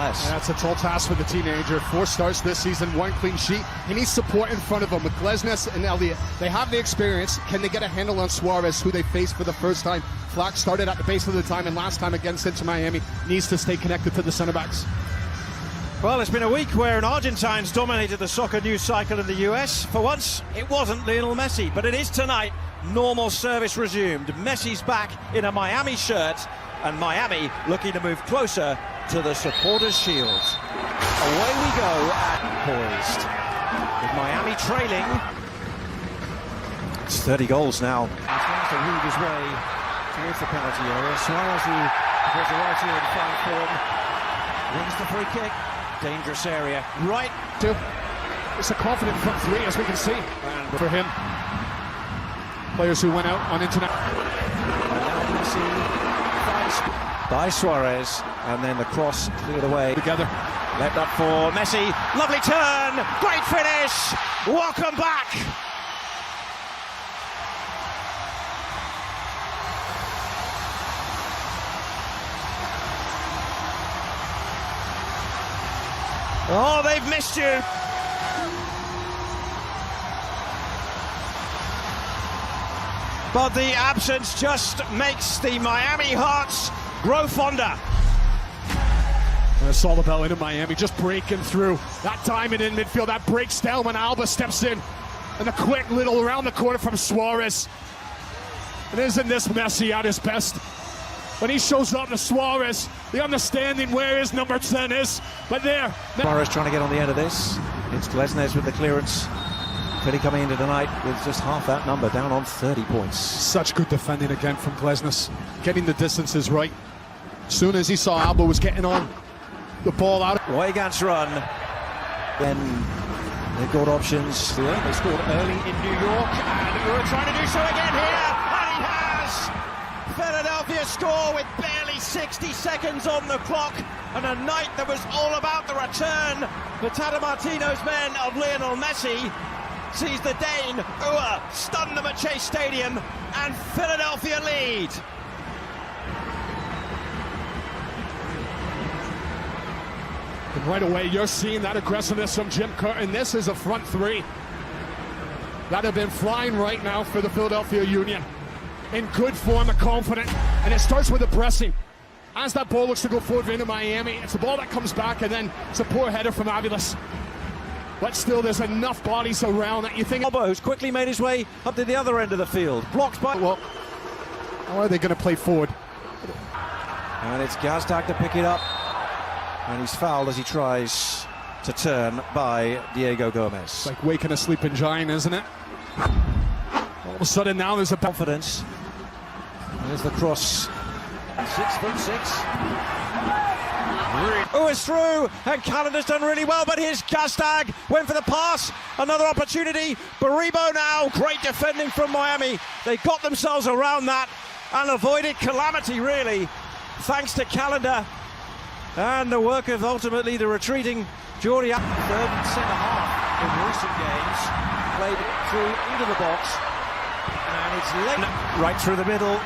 MLS. And that's a tall task for the teenager. 4 starts this season, 1 clean sheet. He needs support in front of him with Glesnes and Elliott. They have the experience. Can they get a handle on Suarez, who they faced for the first time? Flack started at the base of the time, and last time against Inter Miami, needs to stay connected to the center backs. Well, it's been a week where an Argentine's dominated the soccer news cycle in the US. For once, it wasn't Lionel Messi, but it is tonight. Normal service resumed. Messi's back in a Miami shirt, and Miami looking to move closer to the supporters' shield. Away we go at poised. With Miami trailing. It's 30 goals now. He's trying to weave his way towards the penalty area. Suarez, who was right here in fine form, wins the free kick. Dangerous area. Right. It's a confident front three, as we can see. And for him, players who went out on internet. By Suarez, and then the cross cleared away. Together. Left up for Messi. Lovely turn. Great finish. Welcome back. Oh, they've missed you. But the absence just makes the Miami Hearts grow fonder. And it's all about Inter Miami just breaking through. That diamond in midfield, that breaks down when Alba steps in. And a quick little around the corner from Suarez. And isn't this Messi at his best? When he shows up to Suarez, the understanding where his number 10 is. But there. Suarez trying to get on the end of this. It's Glesnes with the clearance. Philly coming into tonight with just half that number, down on 30 points. Such good defending again from Glesnes. Getting the distances right. As soon as he saw Alba was getting on the ball out. Weigand's run. Then they've got options. Yeah, they scored early in New York, and we're trying to do so again here. And he has! Philadelphia score with barely 60 seconds on the clock, and a night that was all about the return. The Tata Martino's men of Lionel Messi sees the Dane stun them at Chase Stadium, and Philadelphia lead. And right away, you're seeing that aggressiveness from Jim Curtin. This is a front three that have been flying right now for the Philadelphia Union. In good form and confident, and it starts with the pressing. As that ball looks to go forward into Miami, it's a ball that comes back, and then it's a poor header from Aviles. But still, there's enough bodies around that you think... Alba, who's quickly made his way up to the other end of the field. Blocked by... Well, how are they going to play forward? And it's Gazdag to pick it up. And he's fouled as he tries to turn by Diego Gomez. It's like waking a sleeping giant, isn't it? All of a sudden now there's a... Confidence. There's the cross. 6'6". It's through, and Calendar's done really well, but here's Gazdag, went for the pass, another opportunity. Baribo now, great defending from Miami. They got themselves around that and avoided calamity, really, thanks to Calendar and the work of ultimately the retreating Jordi. Third and centre half in recent games, played through into the box, and it's late. Right through the middle,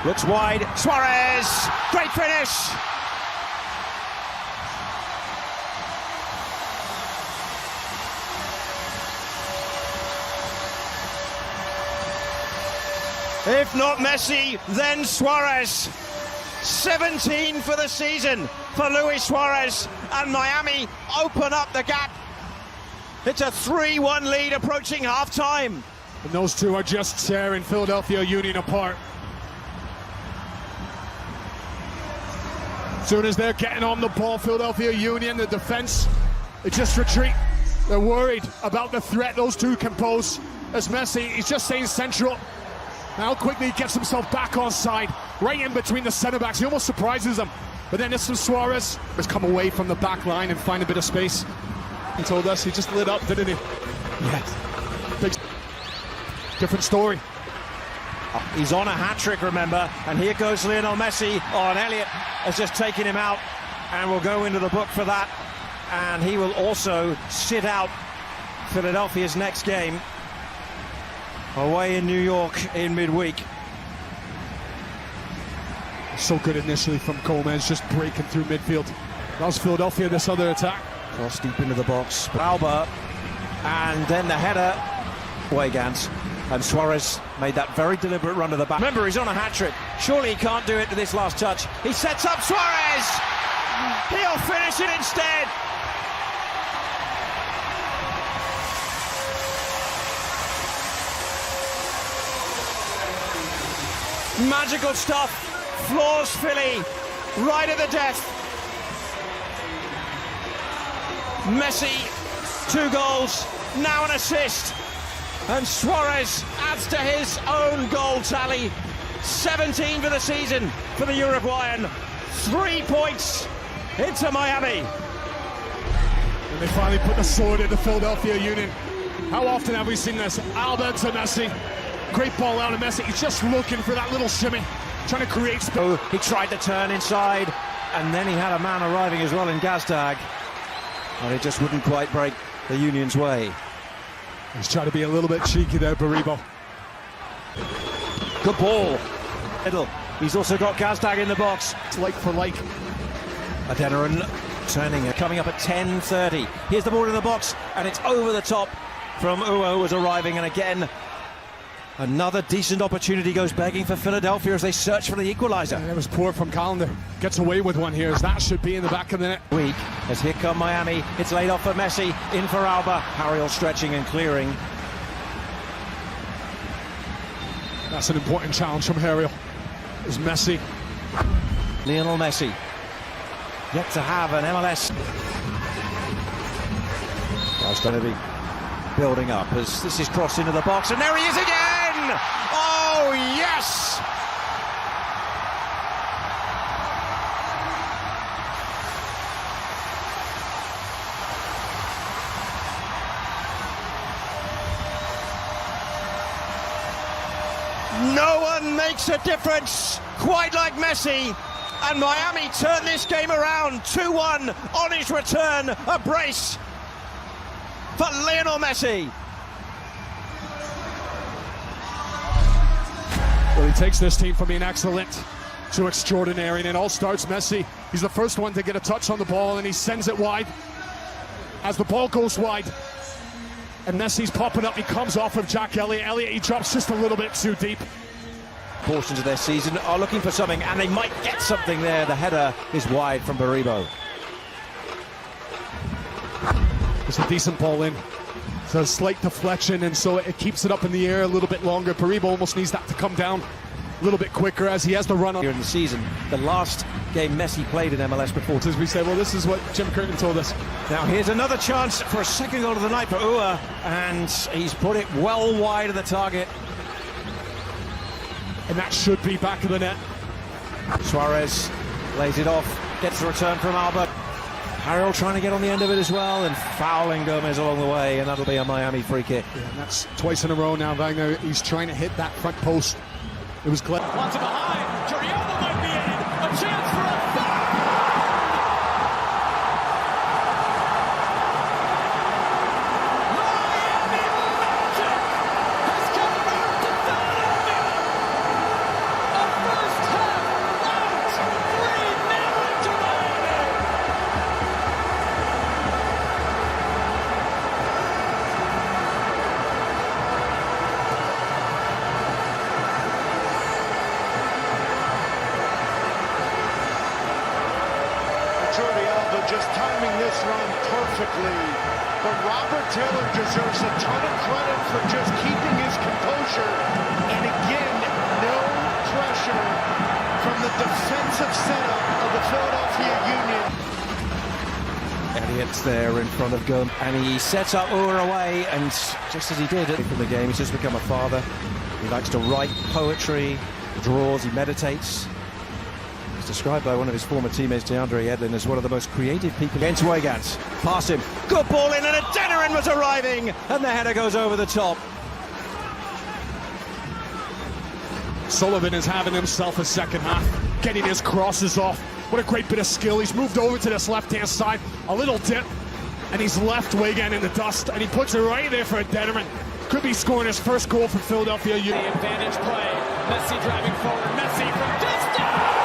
looks wide, Suarez, great finish. If not Messi, then Suarez. 17 for the season for Luis Suarez, and Miami open up the gap. It's a 3-1 lead approaching half-time. And those two are just tearing Philadelphia Union apart. As soon as they're getting on the ball, Philadelphia Union, the defense, they just retreat. They're worried about the threat those two can pose. As Messi, he's just staying central. Now quickly he gets himself back on side, right in between the centre backs. He almost surprises them. But then it's from Suarez. Has come away from the back line and find a bit of space. He told us he just lit up, didn't he? Yes. Big, different story. He's on a hat-trick, remember, and here goes Lionel Messi. Oh, and Elliott has just taken him out and will go into the book for that. And he will also sit out Philadelphia's next game away in New York in midweek. So good initially from Gomez, just breaking through midfield. How's Philadelphia this other attack? Cross deep into the box. Alba, and then the header. Weigand, and Suarez made that very deliberate run to the back. Remember, he's on a hat-trick. Surely he can't do it to this last touch. He sets up Suarez! He'll finish it instead! Magical stuff. Floors Philly right at the death. Messi, 2 goals, now an assist. And Suarez adds to his own goal tally. 17 for the season for the Uruguayan. 3 points into Miami. And they finally put the sword into Philadelphia Union. How often have we seen this? Alba to Messi. Great ball out of Messi. He's just looking for that little shimmy, trying to create space. Oh, he tried to turn inside, and then he had a man arriving as well in Gazdag. And it just wouldn't quite break the Union's way. He's trying to be a little bit cheeky there, Baribo. Good ball. Middle. He's also got Gazdag in the box. It's like for like. Adeniran turning, coming up at 10:30. Here's the ball in the box, and it's over the top from Uo, who was arriving, and again, another decent opportunity goes begging for Philadelphia as they search for the equaliser. And it was poor from Callender. Gets away with one here, as that should be in the back of the net. Weak, as here come Miami. It's laid off for Messi, in for Alba. Harriel stretching and clearing. That's an important challenge from Harriel. Is Messi. Lionel Messi, yet to have an MLS. That's going to be building up as this is crossed into the box, and there he is again! Oh, yes! No one makes a difference quite like Messi, and Miami turn this game around. 2-1 on his return, a brace for Lionel Messi. Well, he takes this team from being excellent to extraordinary, and it all starts Messi. He's the first one to get a touch on the ball, and he sends it wide. As the ball goes wide, and Messi's popping up, he comes off of Jack Elliott. Elliott, he drops just a little bit too deep. Portions of their season are looking for something, and they might get something there. The header is wide from Baribo. It's a decent ball in. It's a slight deflection, and so it keeps it up in the air a little bit longer. Baribo almost needs that to come down a little bit quicker as he has the run on. Here in the season, the last game Messi played in MLS before. As we say, well, this is what Jim Curtin told us. Now here's another chance for a second goal of the night for Ua, and he's put it well wide of the target. And that should be back of the net. Suarez lays it off, gets the return from Alba. Harrell trying to get on the end of it as well, and fouling Gomez along the way, and that'll be a Miami free kick. Yeah, and that's twice in a row now. Wagner, he's trying to hit that front post. It was Glenn. Once behind, Torriello might be in. A chance for a foul. Miami Magic has come back to Philadelphia. A first half out, 3-0 to Miami. Just timing this run perfectly, but Robert Taylor deserves a ton of credit for just keeping his composure, and again, no pressure from the defensive setup of the Philadelphia Union. Elliott's there in front of Gomez, and he sets up Ua away, and just as he did from the game, he's just become a father. He likes to write poetry, draws, he meditates. Described by one of his former teammates, DeAndre Edlin, as one of the most creative people. Against Weigand, past him, good ball in, and Adeniran was arriving, and the header goes over the top. Sullivan is having himself a second half, getting his crosses off. What a great bit of skill. He's moved over to this left-hand side, a little dip, and he's left Weigand in the dust, and he puts it right there for Adeniran. Could be scoring his first goal for Philadelphia Union. The advantage play. Messi driving forward. Messi from distance.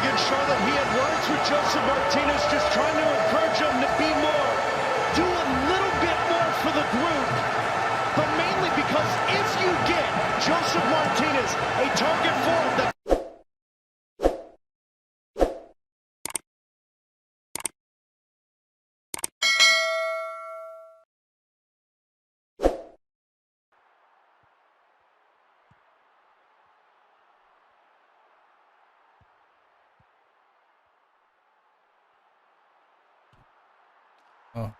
against Charlotte, he had words with Joseph Martinez, just trying to encourage him to be more, do a little bit more for the group, but mainly because if you get Joseph Martinez a target forward that اه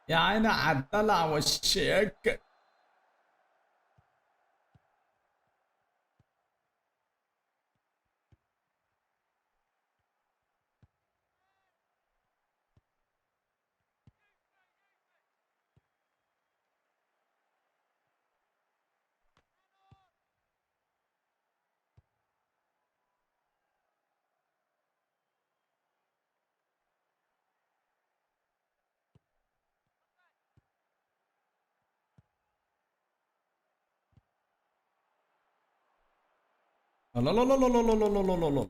يا عيني على الدلع والشياكة. لا لا لا لا لا لا لا لا لا لا.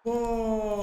اوه